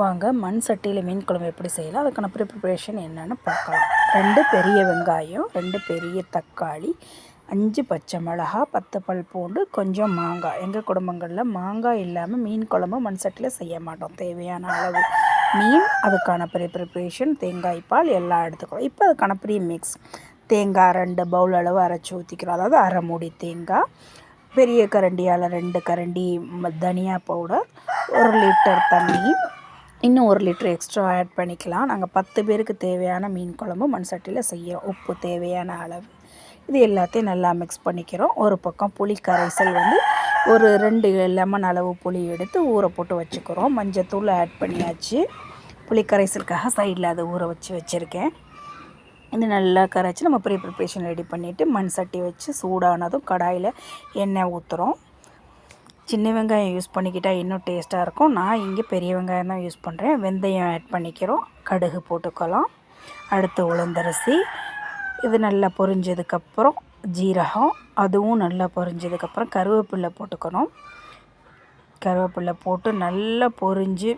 வாங்க மண் சட்டியில் மீன் குழம்பு எப்படி செய்யலாம், அதுக்கான ப்ரிப்பரேஷன் என்னென்னு பார்க்கலாம். 2 பெரிய வெங்காயம், 2 பெரிய தக்காளி, 5 பச்சை மிளகா, 10 பல் பூண்டு, கொஞ்சம் மாங்காய். எங்கள் குடும்பங்களில் மாங்காய் இல்லாமல் மீன் குழம்பு மண் சட்டியில் செய்ய மாட்டோம். தேவையான அளவு மீன், அதுக்கான ப்ரிப்பரேஷன், தேங்காய் பால் எல்லாம் எடுத்துக்கிறோம். இப்போ அதுக்கான மிக்ஸ் தேங்காய் 2 பவுல் அளவு அரைச்சி ஊற்றிக்கிறோம். அதாவது அரை மூடி தேங்காய், பெரிய கரண்டியால் 2 கரண்டி தனியா பவுடர், 1 லிட்டர் தண்ணி, இன்னும் 1 லிட்டர் எக்ஸ்ட்ரா ஆட் பண்ணிக்கலாம். நாங்கள் 10 பேருக்கு தேவையான மீன் குழம்பு மண் சட்டியில் செய்கிறோம். உப்பு தேவையான அளவு. இது எல்லாத்தையும் நல்லா மிக்ஸ் பண்ணிக்கிறோம். ஒரு பக்கம் புளி கரைசல் ஒரு 2 லெமன் அளவு புளி எடுத்து ஊற போட்டு வச்சுக்கிறோம். மஞ்சத்தூள் ஆட் பண்ணியாச்சு. புளி கரைசலுக்காக சைடில் அதை ஊற வச்சுருக்கேன். இது நல்லா கரைச்சி நம்ம ப்ரிப்பரேஷன் ரெடி பண்ணிவிட்டு மண் சட்டி வச்சு சூடானதும் கடாயில் எண்ணெய் ஊற்றுறோம். சின்ன வெங்காயம் யூஸ் பண்ணிக்கிட்டால் இன்னும் டேஸ்ட்டாக இருக்கும். நான் இங்கே பெரிய வெங்காயம் தான் யூஸ் பண்ணுறேன். வெந்தயம் ஆட் பண்ணிக்கிறோம். கடுகு போட்டுக்கலாம். அடுத்து உளுந்தரிசி. இது நல்லா பொரிஞ்சதுக்கப்புறம் ஜீரகம், அதுவும் நல்லா பொரிஞ்சதுக்கப்புறம் கருவேப்பிலை போட்டுக்கணும். கருவேப்பிலை போட்டு நல்லா பொரிஞ்சு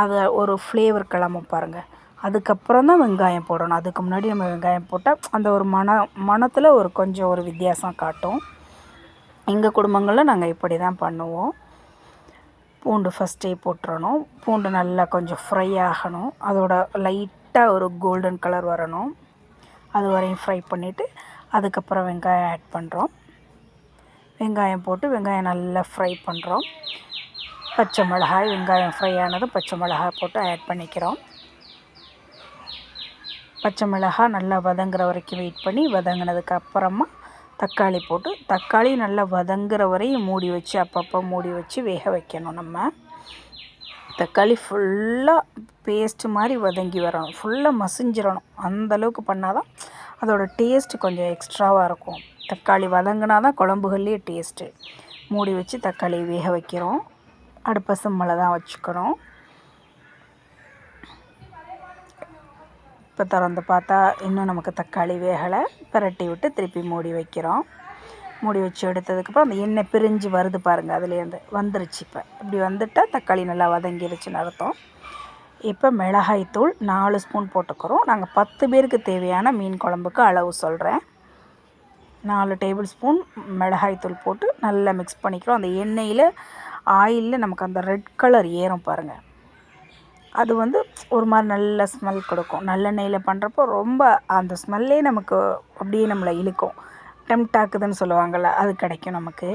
அதை ஒரு ஃப்ளேவர் கிளம்ப பாருங்கள். அதுக்கப்புறம் தான் வெங்காயம் போடணும். அதுக்கு முன்னாடி நம்ம வெங்காயம் போட்டால் அந்த ஒரு மணத்தில் கொஞ்சம் ஒரு வித்தியாசம் காட்டும். எங்கள் குடும்பங்களில் நாங்கள் இப்படி தான் பண்ணுவோம். பூண்டு ஃபஸ்ட்டே போட்டுறணும். பூண்டு நல்லா கொஞ்சம் ஃப்ரை ஆகணும். அதோட லைட்டாக ஒரு கோல்டன் கலர் வரணும். அது வரையும் ஃப்ரை பண்ணிவிட்டு அதுக்கப்புறம் வெங்காயம் ஆட் பண்ணுறோம். வெங்காயம் போட்டு வெங்காயம் நல்லா ஃப்ரை பண்ணுறோம். பச்சை மிளகாய், வெங்காயம் ஃப்ரை ஆனதும் பச்சை மிளகாய் போட்டு ஆட் பண்ணிக்கிறோம். பச்சை மிளகாய் நல்லா வதங்குற வரைக்கும் வெயிட் பண்ணி வதங்கினதுக்கு அப்புறமா தக்காளி போட்டு தக்காளி நல்லா வதங்குற வரையும் மூடி வச்சு அப்பப்போ மூடி வச்சு வேக வைக்கணும். நம்ம தக்காளி ஃபுல்லாக பேஸ்ட்டு மாதிரி வதங்கி வரணும், ஃபுல்லாக மசிஞ்சிடணும். அந்தளவுக்கு பண்ணால் தான் அதோடய டேஸ்ட்டு கொஞ்சம் எக்ஸ்ட்ராவாக இருக்கும். தக்காளி வதங்கினா தான் குழம்புகள்லேயே டேஸ்ட்டு. மூடி வச்சு தக்காளி வேக வைக்கிறோம். அடுப்பை சிம்மில் தான் வச்சுக்கணும். இப்போ திறந்து பார்த்தா இன்னும் நமக்கு தக்காளி வேகலை. பிரட்டி விட்டு திருப்பி மூடி வைக்கிறோம். மூடி வச்சு எடுத்ததுக்கப்புறம் அந்த எண்ணெய் பிரிஞ்சு வருது பாருங்கள், அதுலேருந்து வந்துருச்சு. இப்போ இப்படி வந்துட்டால் தக்காளி நல்லா வதங்கிருச்சுன்னு அர்த்தம். இப்போ மிளகாய்த்தூள் 4 ஸ்பூன் போட்டுக்கிறோம். நாங்கள் 10 பேருக்கு தேவையான மீன் குழம்புக்கு அளவு சொல்கிறேன். 4 டேபிள் ஸ்பூன் மிளகாய்த்தூள் போட்டு நல்லா மிக்ஸ் பண்ணிக்கிறோம். அந்த எண்ணெயில் ஆயிலில் நமக்கு அந்த ரெட் கலர் ஏறும் பாருங்கள். அது ஒரு மாதிரி நல்ல ஸ்மெல் கொடுக்கும். நல்லெண்ணெயில் பண்ணுறப்போ ரொம்ப அந்த ஸ்மெல்லே நமக்கு அப்படியே நம்மளை இழுக்கும். டெம்ட் ஆக்குதுன்னு சொல்லுவாங்கள்ல, அது கிடைக்கும் நமக்கு.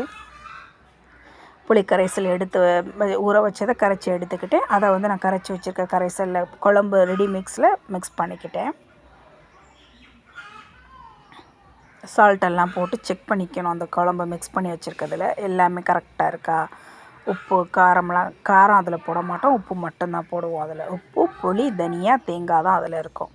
புளி கரைசல் எடுத்து ஊற வச்சதை கரைச்சி எடுத்துக்கிட்டு அதை நான் கரைச்சி வச்சுருக்க கரைசலில் குழம்பு ரெடி மிக்ஸ் பண்ணிக்கிட்டேன். சால்ட்டெல்லாம் போட்டு செக் பண்ணிக்கணும். அந்த குழம்பு மிக்ஸ் பண்ணி வச்சுருக்கிறதுல எல்லாமே கரெக்டாக இருக்கா. உப்பு, காரம் அதில் போட மாட்டோம். உப்பு மட்டும்தான் போடுவோம். அதில் உப்பு, புளி, தனியா, தேங்காய் தான் அதில் இருக்கும்.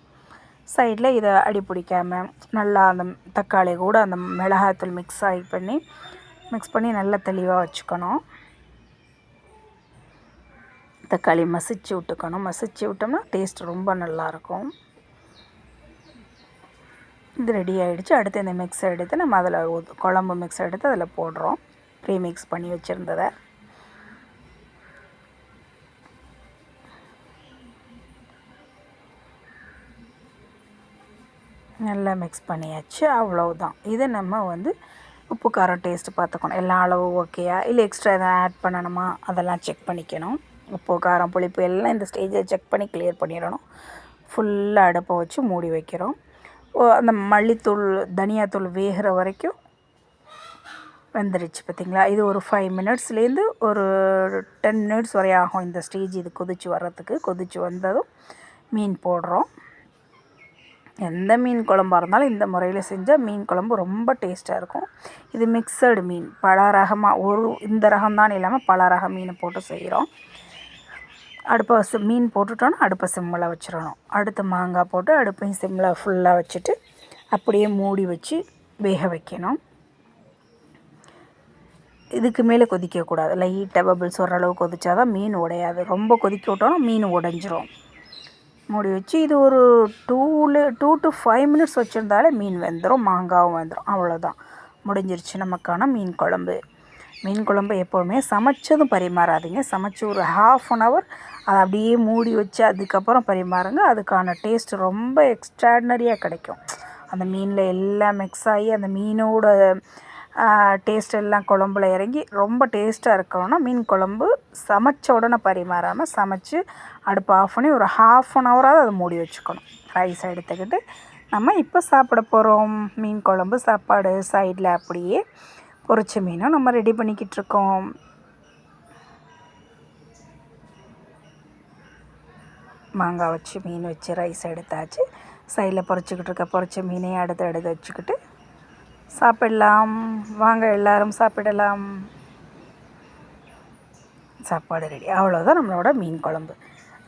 சைடில் இதை அடி பிடிக்காமல் நல்லா அந்த தக்காளி கூட அந்த மிளகாய்த்தூள் மிக்ஸ் பண்ணி நல்லா தெளிவாக வச்சுக்கணும். தக்காளி மசிச்சு விட்டுக்கணும். மசிச்சு விட்டோம்னா டேஸ்ட் ரொம்ப நல்லாயிருக்கும். இது ரெடி ஆகிடுச்சு. அடுத்து இந்த மிக்ஸை எடுத்து நம்ம அதில் குழம்பு மிக்ஸ் எடுத்து அதில் போடுறோம். மிக்ஸ் பண்ணி வச்சுருந்ததை நல்லா மிக்ஸ் பண்ணியாச்சு. அவ்வளவுதான். இதை நம்ம உப்பு காரம் டேஸ்ட்டு பார்த்துக்கணும். எல்லா அளவு ஓகேயா, இல்லை எக்ஸ்ட்ரா எதாவது ஆட் பண்ணணுமா அதெல்லாம் செக் பண்ணிக்கணும். உப்பு, காரம், புளிப்பு எல்லாம் இந்த ஸ்டேஜில் செக் பண்ணி கிளியர் பண்ணிடணும். ஃபுல்லாக அடுப்பை வச்சு மூடி வைக்கிறோம். அந்த மல்லித்தூள், தனியாத்தூள் வேகிற வரைக்கும் வெந்துருச்சு பார்த்திங்களா. இது ஒரு 5 மினிட்ஸ்லேருந்து ஒரு 10 மினிட்ஸ் வரை ஆகும் இந்த ஸ்டேஜ். இது கொதித்து வர்றதுக்கு. கொதித்து வந்ததும் மீன் போடுறோம். எந்த மீன் குழம்பாக இருந்தாலும் இந்த முறையில் செஞ்சால் மீன் குழம்பு ரொம்ப டேஸ்ட்டாக இருக்கும். இது மிக்சடு மீன், பல ரகமாக இந்த ரகம்தான் இல்லாமல் பல ரக மீன் போட்டு செய்கிறோம். மீன் போட்டுட்டோன்னா அடுப்பை சிம்மில் வச்சிடணும். அடுத்து மாங்காய் போட்டு அடுப்பையும் சிம்மில் ஃபுல்லாக வச்சுட்டு அப்படியே மூடி வச்சு வேக வைக்கணும். இதுக்கு மேலே கொதிக்கக்கூடாது. லைட்டாக பபிள்ஸ் ஓரளவு கொதிச்சா தான் மீன் உடையாது. ரொம்ப கொதிக்க விட்டோன்னா மீன் உடைஞ்சிரும். மூடி வச்சு இது ஒரு 2 to 5 மினிட்ஸ் வச்சுருந்தாலே மீன் வெந்துடும், மாங்காவும் வெந்துடும். அவ்வளோதான், முடிஞ்சிருச்சு நமக்கான மீன் குழம்பு. மீன் குழம்பு எப்போவுமே சமைச்சதும் பரிமாறாதீங்க. சமைச்சு ஒரு 1/2 ஹவர் அதை அப்படியே மூடி வச்சு அதுக்கப்புறம் பரிமாறுங்க. அதுக்கான டேஸ்ட் ரொம்ப எக்ஸ்ட்ராடினரியாக கிடைக்கும். அந்த மீனில் எல்லாம் மிக்ஸ் ஆகி அந்த மீனோட டேஸ்ட் எல்லாம் குழம்புல இறங்கி ரொம்ப டேஸ்ட்டாக இருக்கணும்னா மீன் குழம்பு சமைச்ச உடனே பரிமாறாமல் சமைச்சு அடுப்பு ஆஃப் பண்ணி ஒரு 1/2 ஹவராவது அதை மூடி வச்சுக்கணும். ரைஸ் எடுத்துக்கிட்டு நம்ம இப்போ சாப்பிட போகிறோம். மீன் குழம்பு சாப்பாடு சைடில் அப்படியே பொரிச்ச மீனும் நம்ம ரெடி பண்ணிக்கிட்டு இருக்கோம். மாங்காய் வச்சு மீன் வச்சு ரைஸ் எடுத்தாச்சு. சைடில் பொரிச்ச மீனையும் எடுத்து வச்சுக்கிட்டு சாப்பிடலாம். வாங்க எல்லோரும் சாப்பிடலாம். சாப்பாடு ரெடி. அவ்வளோதான் நம்மளோட மீன் குழம்பு.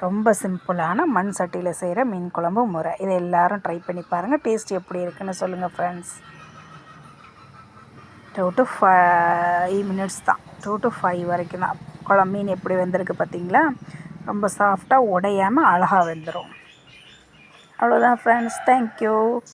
ரொம்ப சிம்பிளான மண் சட்டியில் செய்கிற மீன் குழம்பு முறை. இதை எல்லோரும் ட்ரை பண்ணி பாருங்கள். டேஸ்ட் எப்படி இருக்குன்னு சொல்லுங்கள் ஃப்ரெண்ட்ஸ். 2 to 5 மினிட்ஸ் தான். 2 to 5 வரைக்கும் தான். மீன் எப்படி வெந்திருக்கு பார்த்தீங்களா? ரொம்ப சாஃப்டாக உடையாமல் அழகாக வெந்துடும். அவ்வளோதான் ஃப்ரெண்ட்ஸ். தேங்க்யூ.